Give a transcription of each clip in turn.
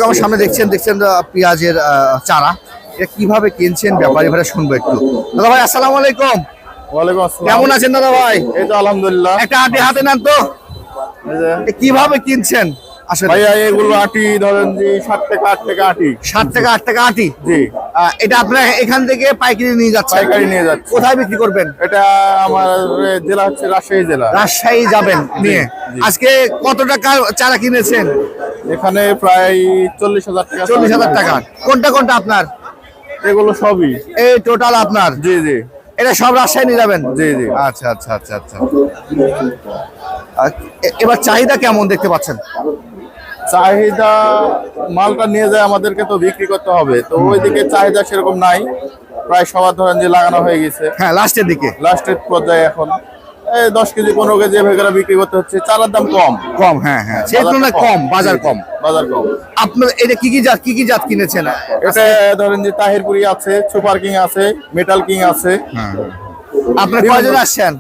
আমার সামনে দেখছেন পেঁয়াজের চারা, এটা কিভাবে কিনছেন ব্যাপারী ভাইরা শুনবো একটু। দাদা ভাই আসসালামু আলাইকুম। ওয়ালাইকুম আসসালাম। কেমন আছেন দাদা ভাই? এই তো আলহামদুলিল্লাহ। একটা আটি হাতে নেন তো, কিভাবে কিনছেন আসলে? ভাইয়া এগুলো আটি ধরেন যে 7 টাকা 8 টাকা আটি। 7 টাকা 8 টাকা আটি। জি। এটা আপনার এখান থেকে পাইকারি নিয়ে যাচ্ছেন? পাইকারি নিয়ে যাচ্ছে। কোথায় বিক্রি করবেন? এটা আমার জেলা হচ্ছে রাজশাহী জেলা। রাজশাহী যাবেন নিয়ে। জি। আজকে কত টাকা চারা কিনেছেন? এখানে প্রায় 40,000 টাকা। 40,000 টাকা। কোনটা কোনটা আপনার? এগুলো সবই। এই টোটাল আপনার? জি জি এটা সব রাজশাহী নিয়ে যাবেন? জি জি। আচ্ছা আচ্ছা আচ্ছা আচ্ছা। এবার চাহিদা কেমন দেখতে পাচ্ছেন? চাহিদা মালটা নিয়ে যায় আমাদেরকে তো বিক্রি করতে হবে, তো ওইদিকে চাহিদা সেরকম নাই। প্রায় সবার ধরেন যে লাগানো হয়ে গেছে, হ্যাঁ লাস্টের দিকে। লাস্টের পর্যায়ে এখন এই 10 কেজি 15 কেজি এভাবে বিক্রি করতে হচ্ছে। চারার দাম কম। কম, হ্যাঁ হ্যাঁ, সেই তুলনায় কম, বাজার কম। বাজার কম। আপনার এটা কি কি জাত কিনেছেন? এটা ধরেন যে তাহিরপুরি আছে, সুপার কিং আছে, মেটাল কিং আছে। আপনার কয়জন আসছেন?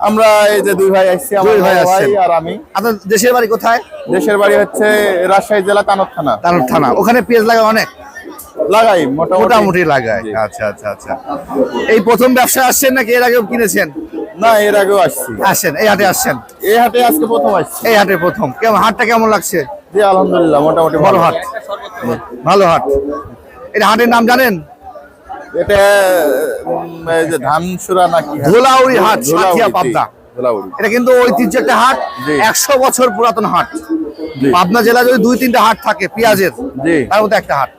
আমরা এই যে দুই ভাই আসছি, আমার দুই ভাই বড় ভাই আসছেন। আর আমি। আপনার দেশের বাড়ি কোথায়? দেশের বাড়ি হচ্ছে রাজশাহী জেলা তানোর থানা। তানোর থানা। ওখানে পেঁয়াজ লাগায় অনেক? লাগাই মোটামুটি লাগায়। জি। আচ্ছা আচ্ছা আচ্ছা। এই প্রথম ব্যবসা আসছেন নাকি এর আগেও কিনেছেন? না, এর আগেও আসছি। আসছেন, এই হাটে আসছেন? এই হাটে আজকে প্রথম আসছি। এই হাটে প্রথম। কেমন হাটটা কেমন লাগছে? জি আলহামদুলিল্লাহ, মোটামুটি ভালো হাট, ভালো হাট। এটা হাটের নাম জানেন? এটা এই যে ধানসুরা নাকি ধুলাউড়ি হাট, ধুলাউড়ি, সাথিয়া জি, পাবনা। ধুলাউড়ি। এটা কিন্তু ঐতিহ্য একটা হাট, জি। 100 বছর পুরাতন হাট। জি। পাবনা জেলা যদি 2-3টা হাট থাকে পেঁয়াজের, জি। তার মধ্যে একটা হাট।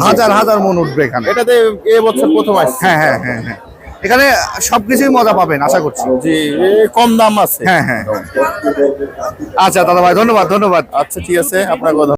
হাজার হাজার মন উঠবে এখানে। এটাতে এবছর প্রথম আসছি। হ্যাঁ হ্যাঁ হ্যাঁ হ্যাঁ, এখানে সবকিছুই মজা পাবেন আশা করছি। জি, কম দাম আছে। হ্যাঁ হ্যাঁ। আচ্ছা দাদা ভাই, ধন্যবাদ ধন্যবাদ। আচ্ছা ঠিক আছে, আপনার কথা।